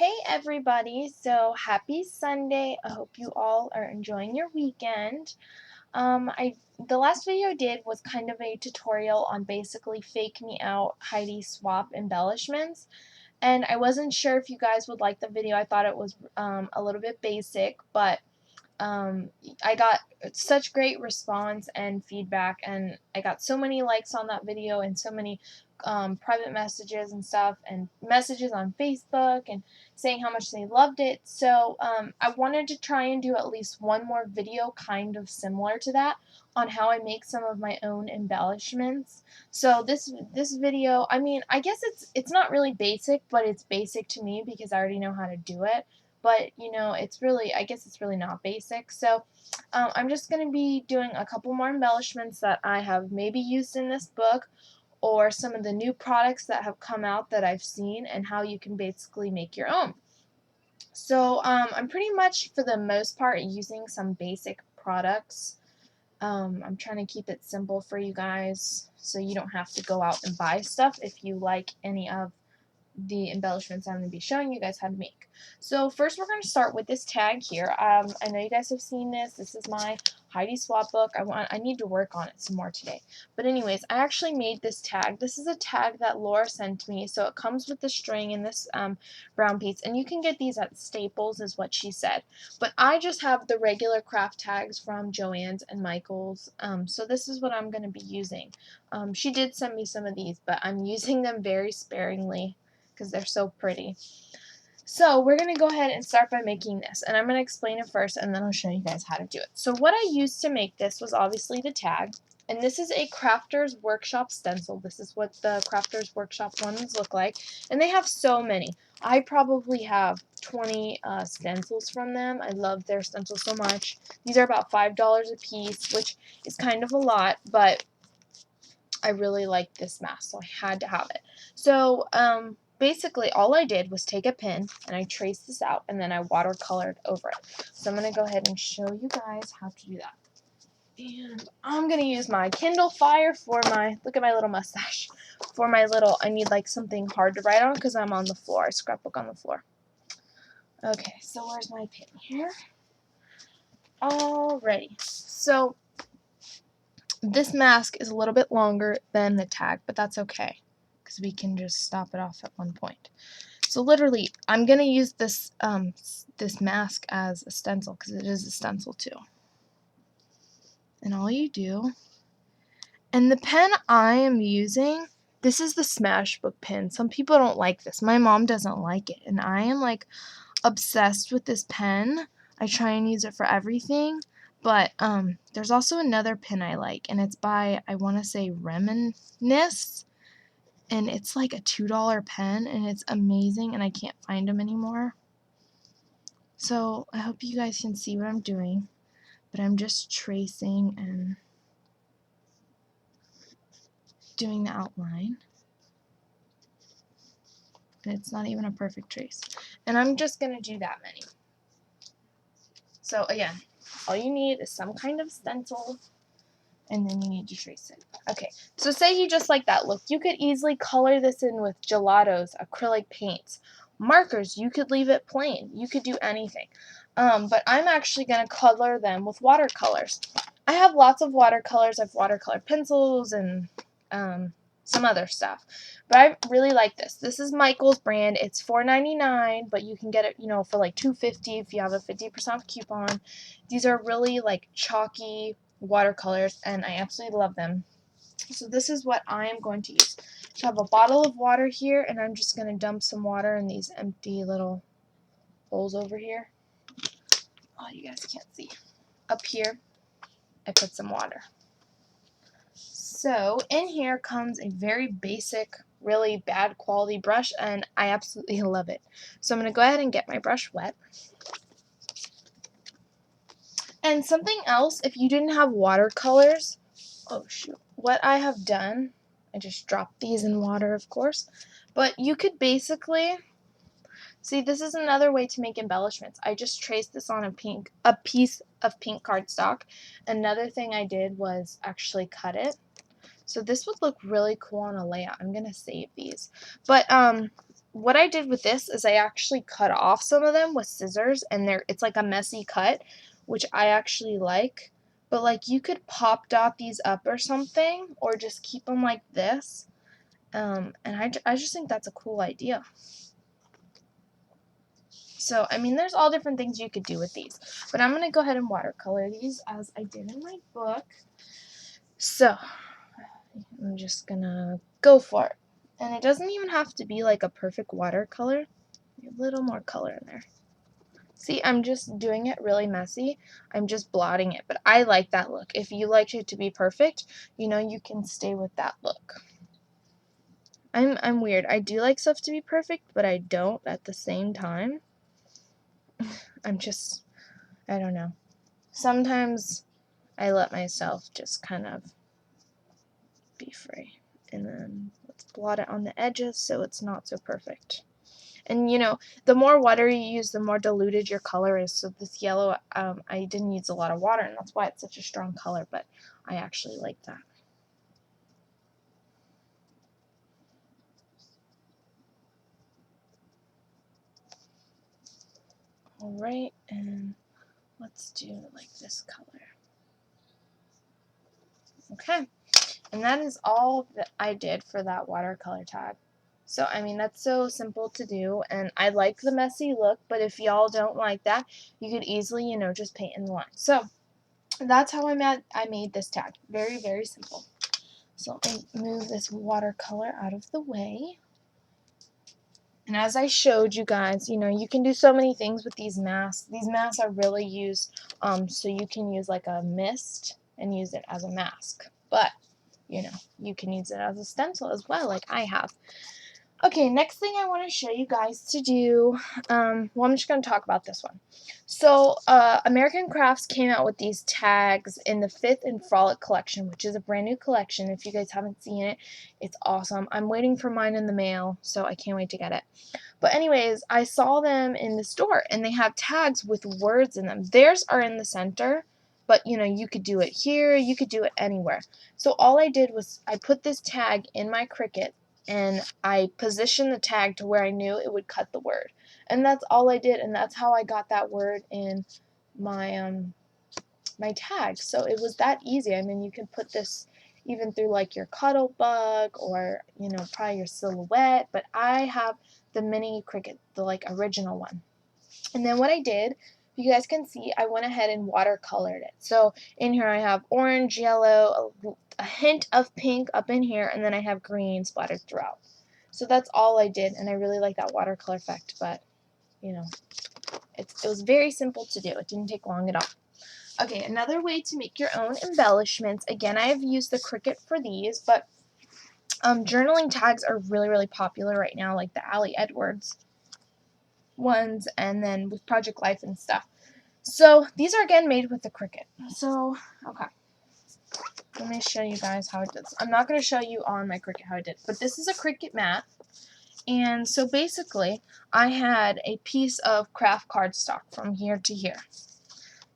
Hey everybody, so happy Sunday. I hope you all are enjoying your weekend. The last video I did was kind of a tutorial on basically fake me out Heidi swap embellishments, and I wasn't sure if you guys would like the video. I thought it was a little bit basic, but um, I got such great response and feedback, and I got so many likes on that video and so many private messages and stuff, and messages on Facebook and saying how much they loved it. So I wanted to try and do at least one more video kind of similar to that on how I make some of my own embellishments. So this video, I mean, I guess it's not really basic, but it's basic to me because I already know how to do it. But you know, it's really, I guess it's really not basic. So I'm just going to be doing a couple more embellishments that I have maybe used in this book, or some of the new products that have come out that I've seen, and how you can basically make your own. So I'm pretty much, for the most part, using some basic products. I'm trying to keep it simple for you guys so you don't have to go out and buy stuff if you like any of the embellishments I'm going to be showing you guys how to make. So first we're going to start with this tag here. I know you guys have seen this. This is my Heidi swap book. I need to work on it some more today. But anyways, I actually made this tag. This is a tag that Laura sent me. So it comes with the string in this brown piece. And you can get these at Staples is what she said. But I just have the regular craft tags from Joann's and Michael's. So this is what I'm going to be using. She did send me some of these, but I'm using them very sparingly because they're so pretty. So we're going to go ahead and start by making this, and I'm going to explain it first and then I'll show you guys how to do it. So what I used to make this was obviously the tag, and this is a Crafter's Workshop stencil. This is what the Crafter's Workshop ones look like, and they have so many. I probably have 20 stencils from them. I love their stencils so much. These are about $5 a piece, which is kind of a lot, but I really like this mask, so I had to have it. So basically all I did was take a pen and I traced this out, and then I watercolored over it. So I'm going to go ahead and show you guys how to do that. And I'm going to use my Kindle Fire for my, look at my little mustache, for my little, I need like something hard to write on because I'm on the floor. I scrapbook on the floor. Okay, so where's my pen here? Alrighty. So this mask is a little bit longer than the tag, but that's okay because we can just stop it off at one point. So literally, I'm going to use this this mask as a stencil because it is a stencil too. And all you do, and the pen I am using, this is the Smashbook pen. Some people don't like this. My mom doesn't like it, and I am like obsessed with this pen. I try and use it for everything. But there's also another pen I like, and it's by, I want to say, Reminisce, and it's like a $2 pen, and it's amazing, and I can't find them anymore. So I hope you guys can see what I'm doing, but I'm just tracing and doing the outline, and it's not even a perfect trace, and I'm just going to do that many. So again, all you need is some kind of stencil, and then you need to trace it. Okay, so say you just like that look. You could easily color this in with gelatos, acrylic paints, markers. You could leave it plain. You could do anything. But I'm actually going to color them with watercolors. I have lots of watercolors. I have watercolor pencils and some other stuff. But I really like this. This is Michael's brand. It's $4.99, but you can get it, you know, for like $2.50 if you have a 50% coupon. These are really like chalky watercolors, and I absolutely love them. So this is what I am going to use. So I have a bottle of water here, and I'm just going to dump some water in these empty little bowls over here. Oh, you guys can't see. Up here, I put some water. So in here comes a very basic, really bad quality brush, and I absolutely love it. So I'm going to go ahead and get my brush wet. And something else, if you didn't have watercolors, oh shoot, what I have done, I just dropped these in water, of course, but you could basically, see, this is another way to make embellishments. I just traced this on a piece of pink cardstock. Another thing I did was actually cut it. So this would look really cool on a layout. I'm going to save these. But what I did with this is I actually cut off some of them with scissors, and it's like a messy cut, which I actually like. But like you could pop dot these up or something, or just keep them like this. And I just think that's a cool idea. So, I mean, there's all different things you could do with these. But I'm going to go ahead and watercolor these as I did in my book. So, I'm just going to go for it. And it doesn't even have to be like a perfect watercolor. A little more color in there. See, I'm just doing it really messy. I'm just blotting it. But I like that look. If you like it to be perfect, you know, you can stay with that look. I'm weird. I do like stuff to be perfect, but I don't at the same time. I don't know. Sometimes I let myself just kind of be free. And then let's blot it on the edges so it's not so perfect. And you know, the more water you use, the more diluted your color is. So this yellow, I didn't use a lot of water, and that's why it's such a strong color, but I actually like that. Alright, and let's do like this color. Okay, and that is all that I did for that watercolor tag. So, I mean, that's so simple to do, and I like the messy look, but if y'all don't like that, you could easily, you know, just paint in the line. So, that's how I made this tag. Very, very simple. So, let me move this watercolor out of the way. And as I showed you guys, you know, you can do so many things with these masks. These masks are really used, so you can use like a mist and use it as a mask. But, you know, you can use it as a stencil as well, like I have. Okay, next thing I want to show you guys to do, well, I'm just going to talk about this one. So, American Crafts came out with these tags in the 5th and Frolic collection, which is a brand new collection. If you guys haven't seen it, it's awesome. I'm waiting for mine in the mail, so I can't wait to get it. But anyways, I saw them in the store, and they have tags with words in them. Theirs are in the center, but, you know, you could do it here, you could do it anywhere. So all I did was I put this tag in my Cricut, and I positioned the tag to where I knew it would cut the word. And that's all I did, and that's how I got that word in my my tag. So it was that easy. I mean, you could put this even through like your cuddle bug or, you know, probably your silhouette, but I have the mini Cricut, the like original one. And then what I did, you guys can see, I went ahead and watercolored it. So in here I have orange, yellow, a hint of pink up in here, and then I have green splattered throughout. So that's all I did, and I really like that watercolor effect, but, you know, it was very simple to do. It didn't take long at all. Okay, another way to make your own embellishments. Again, I have used the Cricut for these, but journaling tags are really, really popular right now, like the Allie Edwards ones, and then with Project Life and stuff. So these are again made with the Cricut. So, okay. Let me show you guys how it does. I'm not going to show you on my Cricut how I did, but this is a Cricut mat. And so basically, I had a piece of craft cardstock from here to here.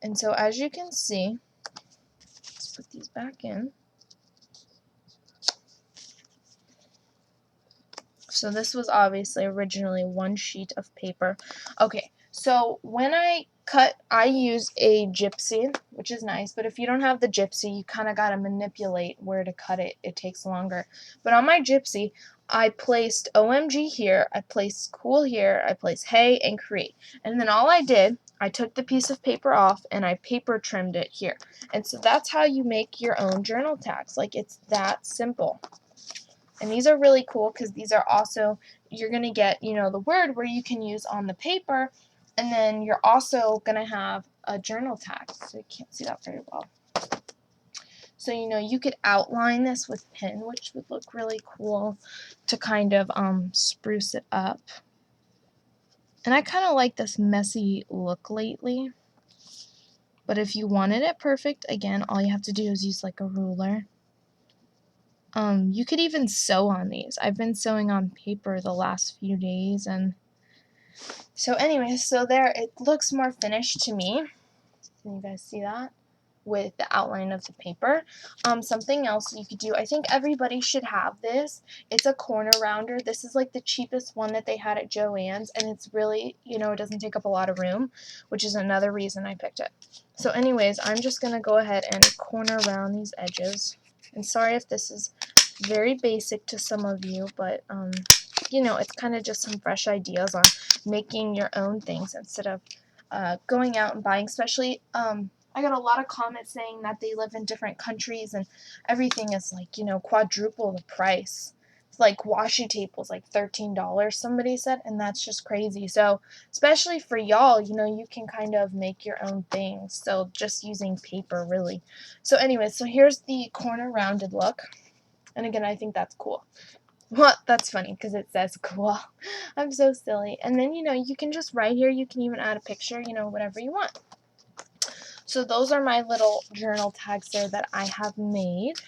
And so as you can see, let's put these back in. So this was obviously originally one sheet of paper. Okay, so when I cut, I use a gypsy, which is nice, but if you don't have the gypsy, you kind of got to manipulate where to cut it. It takes longer. But on my gypsy, I placed OMG here, I placed cool here, I placed hey and create. And then all I did, I took the piece of paper off and I paper trimmed it here. And so that's how you make your own journal tags. Like, it's that simple. And these are really cool because these are also, you're going to get, you know, the word where you can use on the paper, and then you're also going to have a journal tag. So you can't see that very well. So, you know, you could outline this with pen, which would look really cool to kind of spruce it up. And I kind of like this messy look lately. But if you wanted it perfect, again, all you have to do is use like a ruler. You could even sew on these. I've been sewing on paper the last few days, and so anyway, so there, it looks more finished to me. Can you guys see that? with the outline of the paper. Something else you could do, I think everybody should have this. It's a corner rounder. This is like the cheapest one that they had at Joann's, and it's really, you know, it doesn't take up a lot of room, which is another reason I picked it. So anyways, I'm just going to go ahead and corner around these edges. And sorry if this is very basic to some of you, but you know, it's kind of just some fresh ideas on making your own things instead of going out and buying. Especially, I got a lot of comments saying that they live in different countries and everything is like, you know, quadruple the price. It's like washi tape was like $13, somebody said, and that's just crazy. So, especially for y'all, you know, you can kind of make your own things. So, just using paper, really. So, anyway, so here's the corner rounded look. And again, I think that's cool. Well, that's funny because it says cool. I'm so silly. And then, you know, you can just write here. You can even add a picture, you know, whatever you want. So those are my little journal tags there that I have made.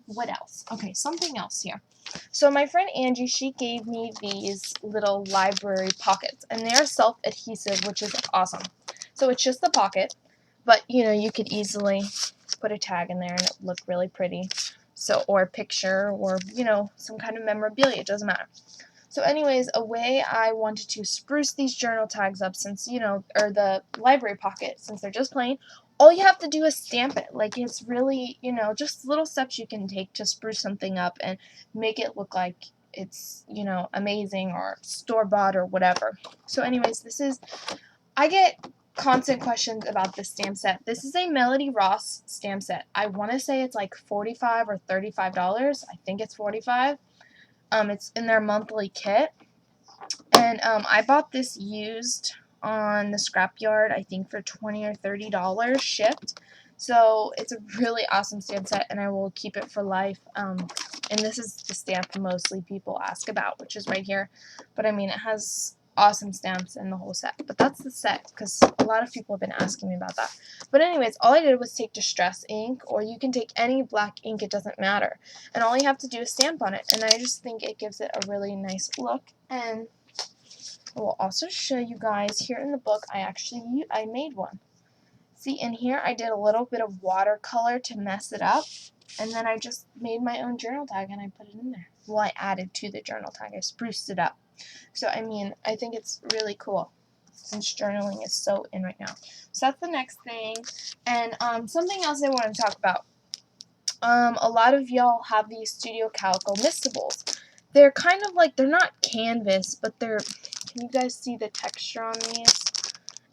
What else? Okay, something else here. So my friend Angie, she gave me these little library pockets, and they are self-adhesive, which is awesome. So it's just the pocket, but, you know, you could easily put a tag in there and it would look really pretty. So, or a picture, or, you know, some kind of memorabilia, it doesn't matter. So anyways, a way I wanted to spruce these journal tags up, since, you know, or the library pocket, since they're just plain, all you have to do is stamp it. Like, it's really, you know, just little steps you can take to spruce something up and make it look like it's, you know, amazing or store-bought or whatever. So anyways, this is, I get constant questions about this stamp set. This is a Melody Ross stamp set. I want to say it's like $45 or $35. I think it's $45. It's in their monthly kit. And I bought this used on the scrapyard, I think for $20 or $30 shipped. So it's a really awesome stamp set, and I will keep it for life. And this is the stamp mostly people ask about, which is right here. But I mean, it has awesome stamps in the whole set. But that's the set, because a lot of people have been asking me about that. But anyways, all I did was take Distress ink, or you can take any black ink, it doesn't matter. And all you have to do is stamp on it. And I just think it gives it a really nice look. And I will also show you guys here in the book, I made one. See, in here I did a little bit of watercolor to mess it up, and then I just made my own journal tag and I put it in there. Well, I added to the journal tag. I spruced it up. So, I mean, I think it's really cool since journaling is so in right now. So that's the next thing. And something else I want to talk about. A lot of y'all have these Studio Calico mistables. They're kind of like, they're not canvas, but they're, can you guys see the texture on these?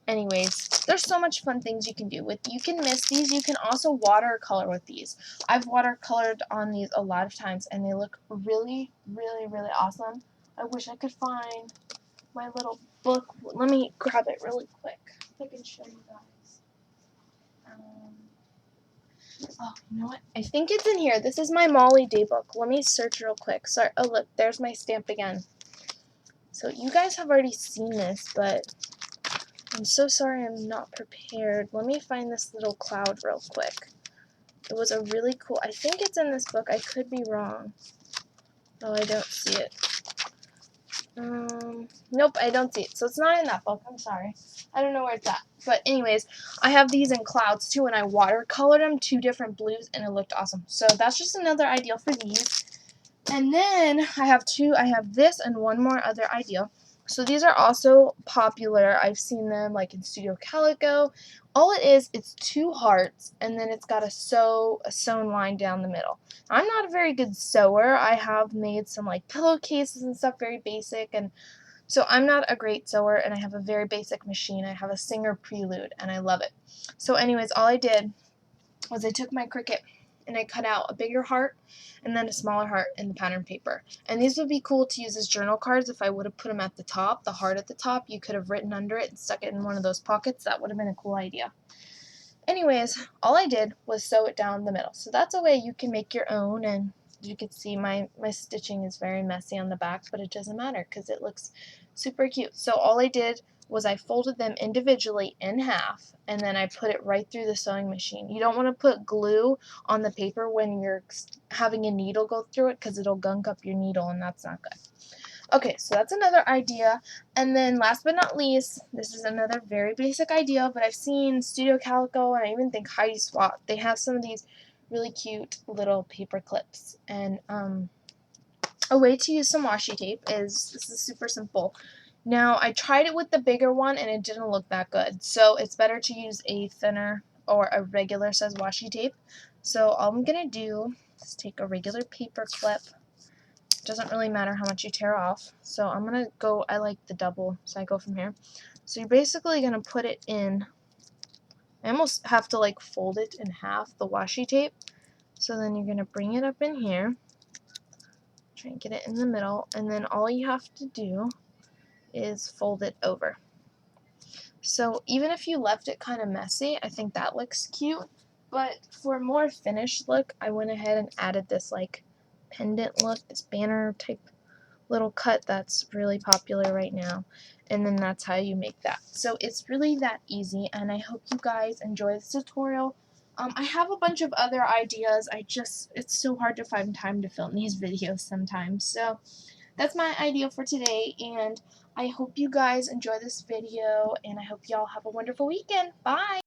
Anyways, there's so much fun things you can do with. You can mist these. You can also watercolor with these. I've watercolored on these a lot of times, and they look really, really, really awesome. I wish I could find my little book. Let me grab it really quick so I can show you guys. Oh, you know what? I think it's in here. This is my Molly Day book. Let me search real quick. Sorry. Oh, look. There's my stamp again. So you guys have already seen this, but I'm so sorry I'm not prepared. Let me find this little cloud real quick. It was a really cool, I think it's in this book. I could be wrong. Oh, I don't see it. Nope, I don't see it. So it's not in that book. I'm sorry. I don't know where it's at. But anyways, I have these in clouds too, and I watercolored them 2 different blues, and it looked awesome. So that's just another ideal for these. And then I have this and one more other ideal. So these are also popular. I've seen them like in Studio Calico. All it is, it's 2 hearts, and then it's got a sewn line down the middle. I'm not a very good sewer. I have made some like pillowcases and stuff, very basic, and so I'm not a great sewer, and I have a very basic machine. I have a Singer Prelude, and I love it. So anyways, all I did was I took my Cricut and I cut out a bigger heart and then a smaller heart in the pattern paper. And these would be cool to use as journal cards if I would have put them at the top, the heart at the top. You could have written under it and stuck it in one of those pockets. That would have been a cool idea. Anyways, all I did was sew it down the middle. So that's a way you can make your own, and you can see my stitching is very messy on the back, but it doesn't matter because it looks super cute. So all I did was I folded them individually in half, and then I put it right through the sewing machine. You don't want to put glue on the paper when you're having a needle go through it because it'll gunk up your needle, and that's not good. Okay, so that's another idea. And then last but not least, this is another very basic idea, but I've seen Studio Calico and I even think Heidi Swap. They have some of these really cute little paper clips. And a way to use some washi tape is, this is super simple. Now, I tried it with the bigger one and it didn't look that good. So it's better to use a thinner or a regular size washi tape. So all I'm going to do is take a regular paper clip. Doesn't really matter how much you tear off. So I'm going to go, I like the double, so I go from here. So you're basically going to put it in, I almost have to like fold it in half, the washi tape. So then you're going to bring it up in here, try and get it in the middle, and then all you have to do is fold it over. So even if you left it kind of messy, I think that looks cute. But for a more finished look, I went ahead and added this like pendant look, this banner type little cut that's really popular right now. And then that's how you make that. So it's really that easy, and I hope you guys enjoy this tutorial. I have a bunch of other ideas. It's so hard to find time to film these videos sometimes. So that's my idea for today, and I hope you guys enjoy this video, and I hope y'all have a wonderful weekend. Bye!